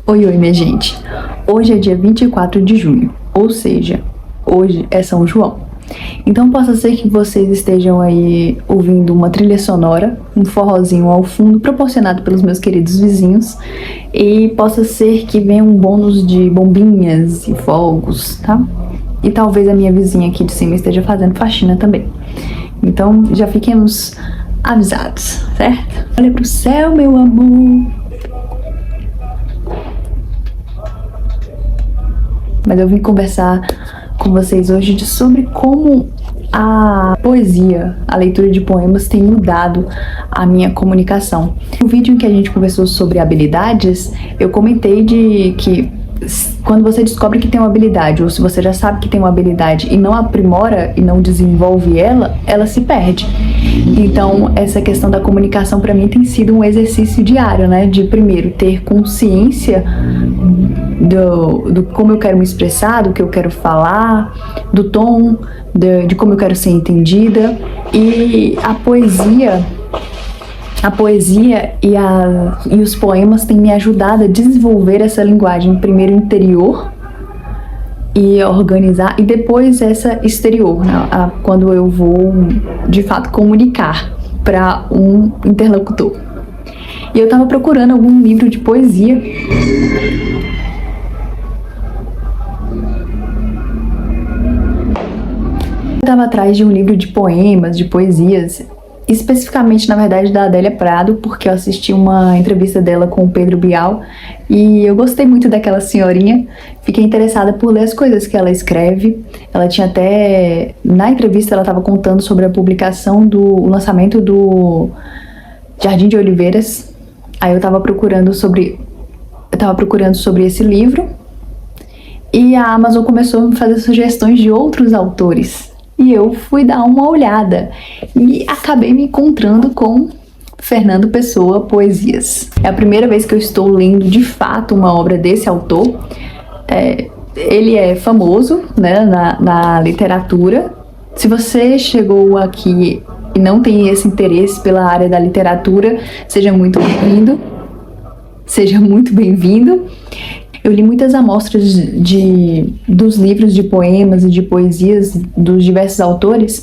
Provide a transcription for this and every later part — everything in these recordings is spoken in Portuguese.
Oi, oi, minha gente. Hoje é dia 24 de junho, ou seja, hoje é São João. Então possa ser que vocês estejam aí ouvindo uma trilha sonora, um forrozinho ao fundo, proporcionado pelos meus queridos vizinhos, e possa ser que venha um bônus de bombinhas e fogos, tá? E talvez a minha vizinha aqui de cima esteja fazendo faxina também. Então já fiquemos avisados, certo? Olha pro céu, meu amor. Mas eu vim conversar com vocês hoje sobre como a poesia, a leitura de poemas tem mudado a minha comunicação. No vídeo em que a gente conversou sobre habilidades, eu comentei de que quando você descobre que tem uma habilidade, ou se você já sabe que tem uma habilidade e não aprimora e não desenvolve ela, ela se perde. Então, essa questão da comunicação para mim tem sido um exercício diário, né? De primeiro ter consciência do como eu quero me expressar, do que eu quero falar, do tom, de como eu quero ser entendida. E a poesia e os poemas têm me ajudado a desenvolver essa linguagem, primeiro interior e organizar, e depois essa exterior, né? Quando eu vou de fato comunicar para um interlocutor. E eu estava procurando algum livro de poesia. Eu estava atrás de um livro de poemas, de poesias, especificamente, na verdade, da Adélia Prado, porque eu assisti uma entrevista dela com o Pedro Bial e eu gostei muito daquela senhorinha, fiquei interessada por ler as coisas que ela escreve. Ela tinha até, na entrevista, ela estava contando sobre a publicação o lançamento do Jardim de Oliveiras. Aí eu estava procurando sobre esse livro e a Amazon começou a me fazer sugestões de outros autores. E eu fui dar uma olhada e acabei me encontrando com Fernando Pessoa Poesias. É a primeira vez que eu estou lendo de fato uma obra desse autor. Ele é famoso, né, na literatura. Se você chegou aqui e não tem esse interesse pela área da literatura, seja muito bem-vindo. Seja muito bem-vindo. Eu li muitas amostras dos livros de poemas e de poesias dos diversos autores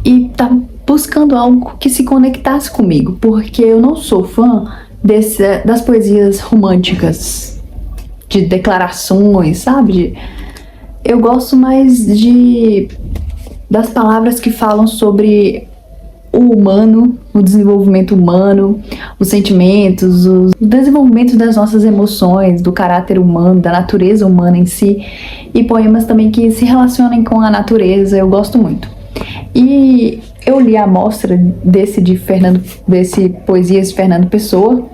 e estava buscando algo que se conectasse comigo, porque eu não sou fã das poesias românticas, de declarações, sabe? Eu gosto mais das palavras que falam sobre o humano, o desenvolvimento humano, os sentimentos, o desenvolvimento das nossas emoções, do caráter humano, da natureza humana em si, e poemas também que se relacionem com a natureza, eu gosto muito. E eu li a amostra desse Poesias de Fernando Pessoa,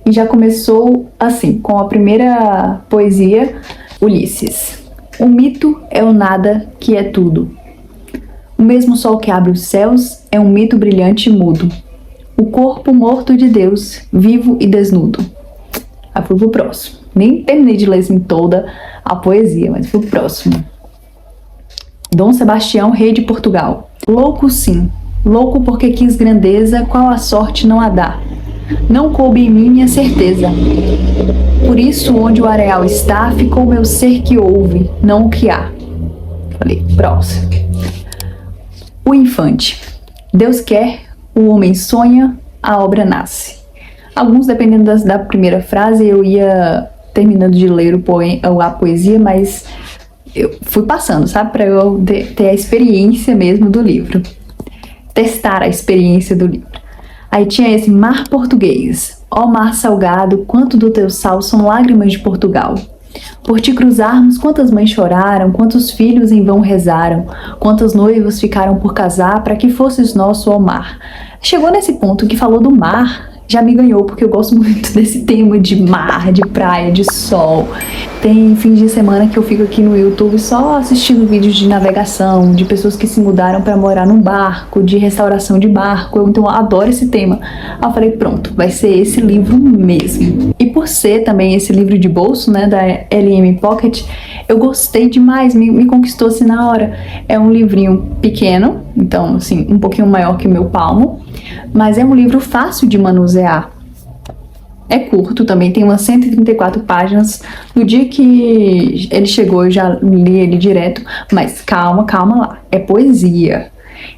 e já começou assim, com a primeira poesia, Ulisses. O mito é o nada que é tudo. O mesmo sol que abre os céus é um mito brilhante e mudo. O corpo morto de Deus, vivo e desnudo. Aí fui pro próximo. Nem terminei de ler assim toda a poesia, mas fui pro próximo. Dom Sebastião, rei de Portugal. Louco sim, louco porque quis grandeza, qual a sorte não a dá. Não coube em mim minha certeza. Por isso, onde o areal está, ficou meu ser que ouve, não o que há. Falei, próximo. O infante. Deus quer, o homem sonha, a obra nasce. Alguns, dependendo da primeira frase, eu ia terminando de ler a poesia, mas eu fui passando, sabe? Para eu ter a experiência mesmo do livro. Testar a experiência do livro. Aí tinha esse mar português. Ó mar salgado, quanto do teu sal são lágrimas de Portugal. Por te cruzarmos, quantas mães choraram, quantos filhos em vão rezaram, quantos noivos ficaram por casar para que fosses nosso, ó mar. Chegou nesse ponto que falou do mar, já me ganhou, porque eu gosto muito desse tema de mar, de praia, de sol. Tem fins de semana que eu fico aqui no YouTube só assistindo vídeos de navegação, de pessoas que se mudaram para morar num barco, de restauração de barco. Então eu adoro esse tema. Aí eu falei, pronto, vai ser esse livro mesmo. E por ser também esse livro de bolso, né, da LM Pocket, eu gostei demais, me conquistou assim na hora. É um livrinho pequeno, então assim, um pouquinho maior que o meu palmo, mas é um livro fácil de manusear. É curto também, tem umas 134 páginas. No dia que ele chegou, eu já li ele direto, mas calma lá, é poesia.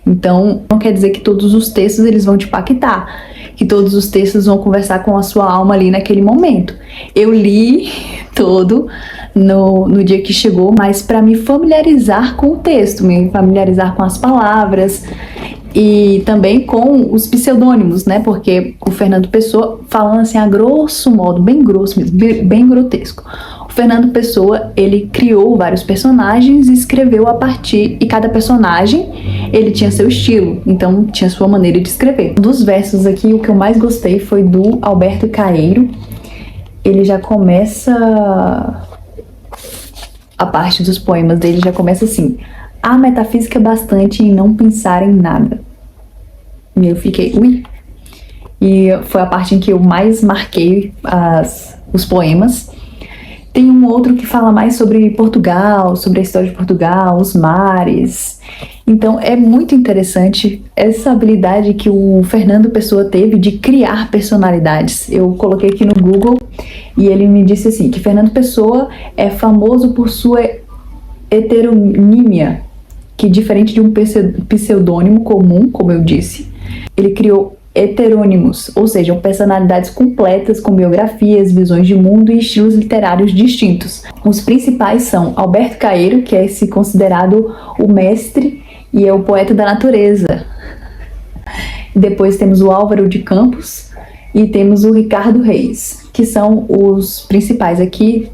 Então, não quer dizer que todos os textos eles vão te impactar, que todos os textos vão conversar com a sua alma ali naquele momento. Eu li todo no dia que chegou, mas para me familiarizar com o texto, me familiarizar com as palavras, e também com os pseudônimos, né? Porque o Fernando Pessoa, falando assim a grosso modo, bem grosso mesmo, bem grotesco. O Fernando Pessoa, ele criou vários personagens e escreveu a partir, e cada personagem, ele tinha seu estilo, então tinha sua maneira de escrever. Dos versos aqui, o que eu mais gostei foi do Alberto Caeiro. Ele já começa, a parte dos poemas dele já começa assim: há metafísica bastante em não pensar em nada. E eu fiquei, ui. E foi a parte em que eu mais marquei os poemas. Tem um outro que fala mais sobre Portugal, sobre a história de Portugal, os mares. Então é muito interessante essa habilidade que o Fernando Pessoa teve de criar personalidades. Eu coloquei aqui no Google e ele me disse assim, que Fernando Pessoa é famoso por sua heteronímia, que diferente de um pseudônimo comum, como eu disse, ele criou heterônimos, ou seja, personalidades completas com biografias, visões de mundo e estilos literários distintos. Os principais são Alberto Caeiro, que é esse considerado o mestre e é o poeta da natureza. Depois temos o Álvaro de Campos e temos o Ricardo Reis, que são os principais aqui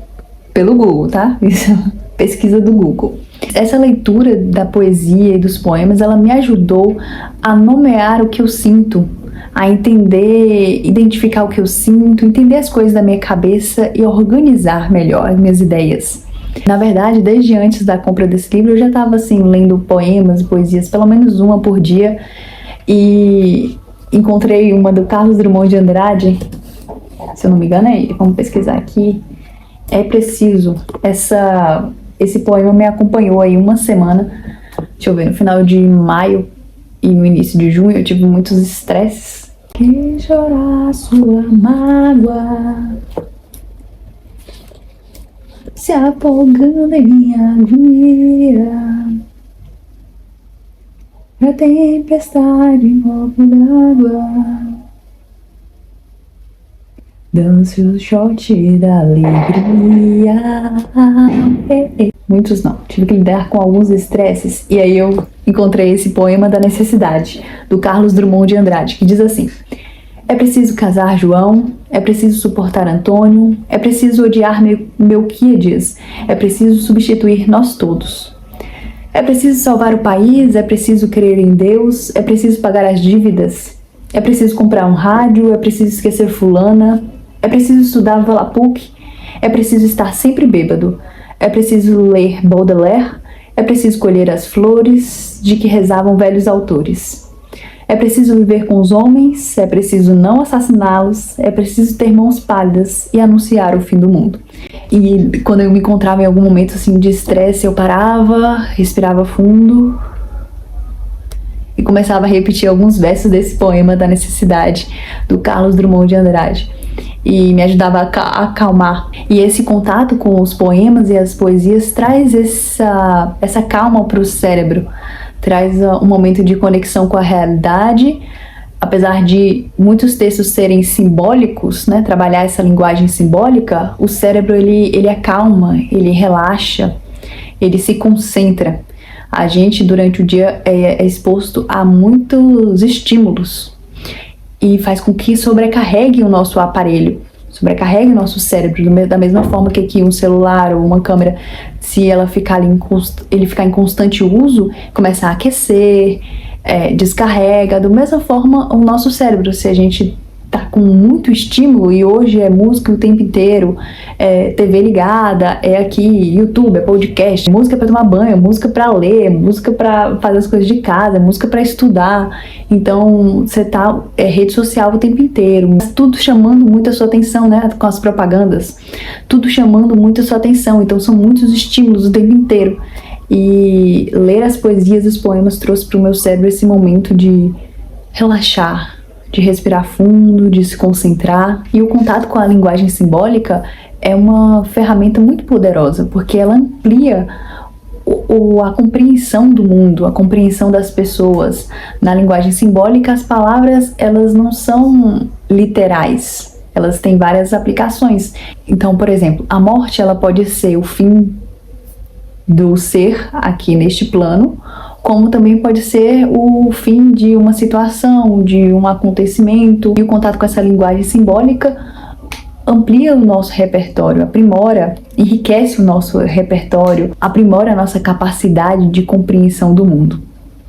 pelo Google, tá? Isso, pesquisa do Google. Essa leitura da poesia e dos poemas, ela me ajudou a nomear o que eu sinto, a entender, identificar o que eu sinto, entender as coisas da minha cabeça e organizar melhor as minhas ideias. Na verdade, desde antes da compra desse livro, eu já estava assim, lendo poemas e poesias, pelo menos uma por dia, e encontrei uma do Carlos Drummond de Andrade, se eu não me engano é ele, vamos pesquisar aqui. É preciso, esse poema me acompanhou aí uma semana, deixa eu ver, no final de maio e no início de junho eu tive muitos estresses. Quem chorar sua mágoa, se afogando em agonia, a tempestade em copo d'água, dance o shot da alegria. Muitos não, tive que lidar com alguns estresses e aí eu encontrei esse poema da necessidade, do Carlos Drummond de Andrade, que diz assim: é preciso casar João, é preciso suportar Antônio, é preciso odiar Melquíades, é preciso substituir nós todos. É preciso salvar o país, é preciso crer em Deus, é preciso pagar as dívidas, é preciso comprar um rádio, é preciso esquecer fulana, é preciso estudar Volapük, é preciso estar sempre bêbado, é preciso ler Baudelaire, é preciso colher as flores de que rezavam velhos autores. É preciso viver com os homens, é preciso não assassiná-los, é preciso ter mãos pálidas e anunciar o fim do mundo. E quando eu me encontrava em algum momento assim de estresse, eu parava, respirava fundo e começava a repetir alguns versos desse poema da necessidade, do Carlos Drummond de Andrade. E me ajudava a acalmar. E esse contato com os poemas e as poesias traz essa calma para o cérebro, traz um momento de conexão com a realidade. Apesar de muitos textos serem simbólicos, né, trabalhar essa linguagem simbólica, o cérebro ele acalma, ele relaxa, ele se concentra. A gente durante o dia é exposto a muitos estímulos e faz com que sobrecarregue o nosso aparelho, sobrecarregue o nosso cérebro, da mesma forma que aqui um celular ou uma câmera, se ela ficar ele ficar em constante uso, começa a aquecer, descarrega. Da mesma forma o nosso cérebro, se a gente tá com muito estímulo, e hoje é música o tempo inteiro, é TV ligada, é aqui YouTube, é podcast, música para tomar banho, música para ler, música para fazer as coisas de casa, música para estudar. Então você tá rede social o tempo inteiro, tudo chamando muito a sua atenção, né, com as propagandas, tudo chamando muito a sua atenção. Então são muitos estímulos o tempo inteiro, e ler as poesias e os poemas trouxe para o meu cérebro esse momento de relaxar, de respirar fundo, de se concentrar. E o contato com a linguagem simbólica é uma ferramenta muito poderosa, porque ela amplia a compreensão do mundo, a compreensão das pessoas. Na linguagem simbólica, as palavras, elas não são literais, elas têm várias aplicações. Então, por exemplo, a morte, ela pode ser o fim do ser aqui neste plano, como também pode ser o fim de uma situação, de um acontecimento. E o contato com essa linguagem simbólica amplia o nosso repertório, aprimora, enriquece o nosso repertório, aprimora a nossa capacidade de compreensão do mundo.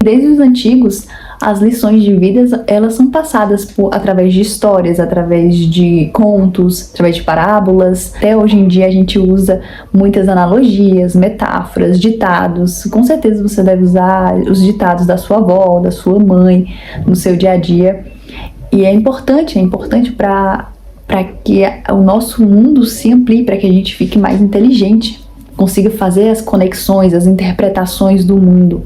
Desde os antigos, as lições de vida, elas são passadas através de histórias, através de contos, através de parábolas. Até hoje em dia a gente usa muitas analogias, metáforas, ditados. Com certeza você deve usar os ditados da sua avó, da sua mãe, no seu dia a dia. E é importante para que o nosso mundo se amplie, para que a gente fique mais inteligente, consiga fazer as conexões, as interpretações do mundo.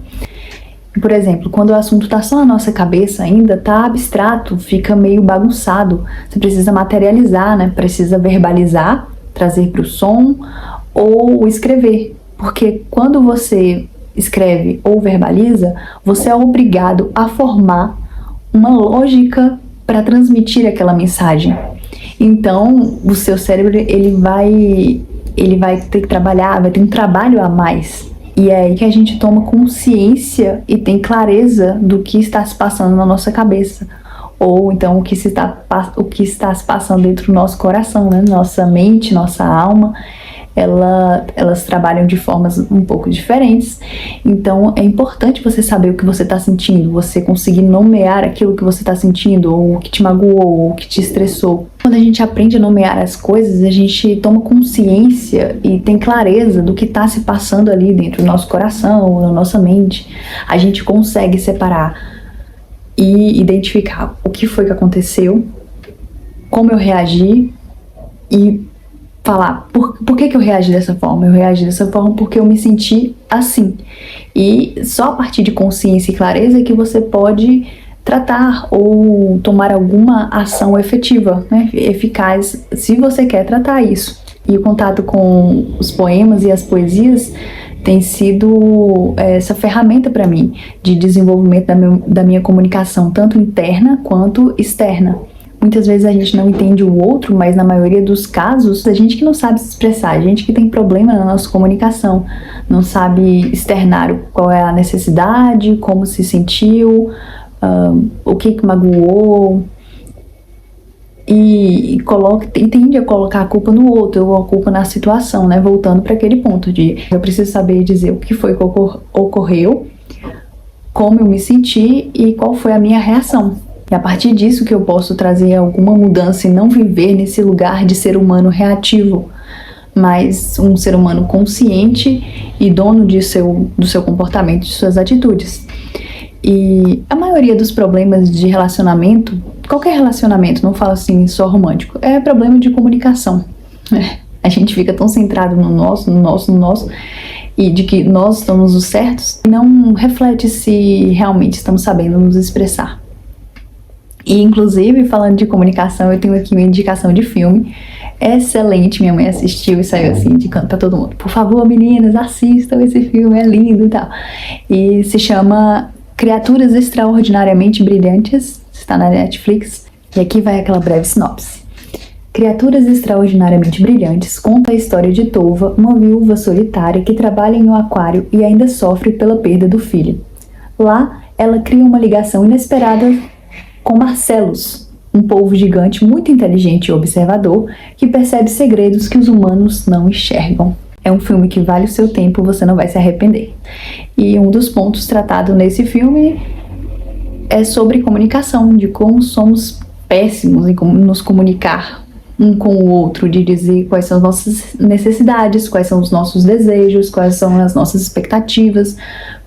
Por exemplo, quando o assunto está só na nossa cabeça ainda, está abstrato, fica meio bagunçado. Você precisa materializar, né? Precisa verbalizar, trazer para o som ou escrever. Porque quando você escreve ou verbaliza, você é obrigado a formar uma lógica para transmitir aquela mensagem. Então, o seu cérebro ele vai ter que trabalhar, vai ter um trabalho a mais. E é aí que a gente toma consciência e tem clareza do que está se passando na nossa cabeça. Ou então o que está se passando dentro do nosso coração, né? Nossa mente, nossa alma, elas trabalham de formas um pouco diferentes. Então é importante você saber o que você está sentindo, você conseguir nomear aquilo que você está sentindo, ou o que te magoou, ou o que te estressou. Quando a gente aprende a nomear as coisas, a gente toma consciência e tem clareza do que está se passando ali dentro do nosso coração, ou na nossa mente. A gente consegue separar e identificar o que foi que aconteceu, como eu reagi, e falar por que eu reagi dessa forma. Eu reagi dessa forma porque eu me senti assim. E só a partir de consciência e clareza que você pode tratar ou tomar alguma ação efetiva, né, eficaz, se você quer tratar isso. E o contato com os poemas e as poesias tem sido essa ferramenta para mim de desenvolvimento da minha comunicação, tanto interna quanto externa. Muitas vezes a gente não entende o outro, mas na maioria dos casos, a gente que não sabe se expressar, a gente que tem problema na nossa comunicação, não sabe externar qual é a necessidade, como se sentiu, o que magoou, e tende a colocar a culpa no outro, ou a culpa na situação, né? Voltando para aquele ponto de eu preciso saber dizer o que foi que ocorreu, como eu me senti e qual foi a minha reação. E a partir disso que eu posso trazer alguma mudança e não viver nesse lugar de ser humano reativo, mas um ser humano consciente e dono do seu comportamento, de suas atitudes. E a maioria dos problemas de relacionamento, qualquer relacionamento, não falo assim só romântico, é problema de comunicação. A gente fica tão centrado no nosso, e de que nós estamos os certos, e não reflete se realmente estamos sabendo nos expressar. E inclusive, falando de comunicação, eu tenho aqui uma indicação de filme excelente. Minha mãe assistiu e saiu assim, indicando pra todo mundo: por favor, meninas, assistam esse filme, é lindo e tal. E se chama Criaturas Extraordinariamente Brilhantes, está na Netflix. E aqui vai aquela breve sinopse. Criaturas Extraordinariamente Brilhantes conta a história de Tova, uma viúva solitária que trabalha em um aquário e ainda sofre pela perda do filho. Lá, ela cria uma ligação inesperada com Marcellus, um polvo gigante muito inteligente e observador que percebe segredos que os humanos não enxergam. É um filme que vale o seu tempo, você não vai se arrepender. E um dos pontos tratados nesse filme é sobre comunicação, de como somos péssimos em nos comunicar um com o outro, de dizer quais são as nossas necessidades, quais são os nossos desejos, quais são as nossas expectativas,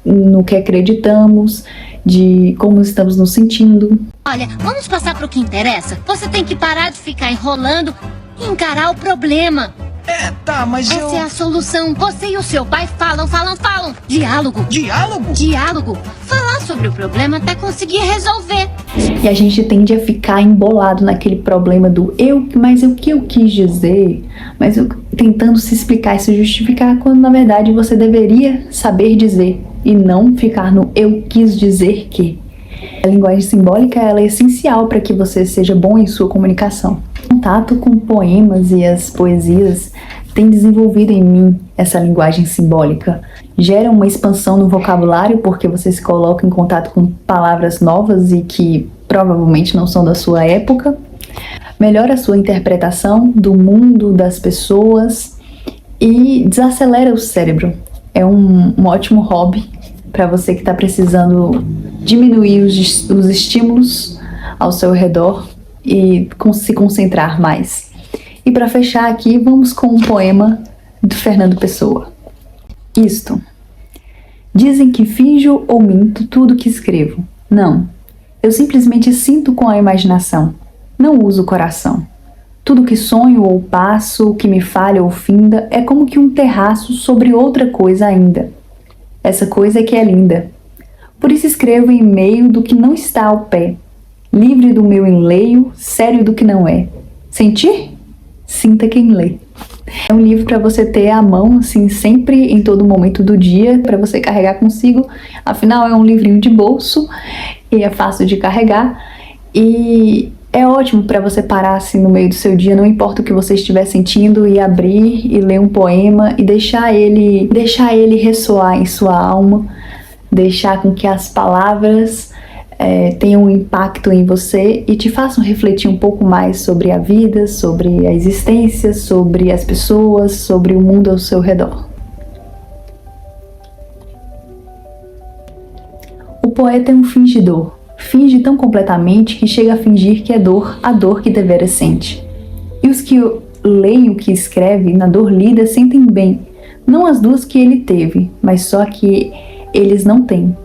no que acreditamos, de como estamos nos sentindo. Olha, vamos passar para o que interessa. Você tem que parar de ficar enrolando e encarar o problema. Tá, mas Essa é a solução. Você e o seu pai falam. Diálogo. Diálogo? Diálogo. Falar sobre o problema até conseguir resolver. E a gente tende a ficar embolado naquele problema do mas o que eu quis dizer, tentando se explicar e se justificar, quando na verdade você deveria saber dizer e não ficar no eu quis dizer que. A linguagem simbólica ela é essencial para que você seja bom em sua comunicação. O contato com poemas e as poesias tem desenvolvido em mim essa linguagem simbólica. Gera uma expansão no vocabulário porque você se coloca em contato com palavras novas e que provavelmente não são da sua época. Melhora a sua interpretação do mundo, das pessoas e desacelera o cérebro. É um ótimo hobby para você que está precisando diminuir os estímulos ao seu redor e se concentrar mais. E para fechar aqui, vamos com um poema do Fernando Pessoa. Isto. Dizem que finjo ou minto tudo que escrevo. Não. Eu simplesmente sinto com a imaginação. Não uso o coração. Tudo que sonho ou passo, que me falha ou finda, é como que um terraço sobre outra coisa ainda. Essa coisa é que é linda. Por isso escrevo em meio do que não está ao pé, livre do meu enleio, sério do que não é. Sentir? Sinta quem lê. É um livro para você ter à mão, assim, sempre, em todo momento do dia, para você carregar consigo. Afinal, é um livrinho de bolso e é fácil de carregar. E é ótimo para você parar assim no meio do seu dia, não importa o que você estiver sentindo, e abrir e ler um poema e deixar ele ressoar em sua alma, deixar com que as palavras tenham um impacto em você e te façam refletir um pouco mais sobre a vida, sobre a existência, sobre as pessoas, sobre o mundo ao seu redor. O poeta é um fingidor. Finge tão completamente que chega a fingir que é dor, a dor que deveras sente. E os que leem o que escreve, na dor lida, sentem bem, não as duas que ele teve, mas só que eles não têm.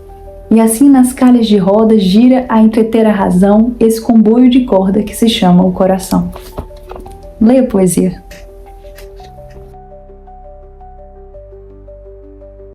E assim nas calhas de roda gira a entreter a razão esse comboio de corda que se chama o coração. Leia poesia.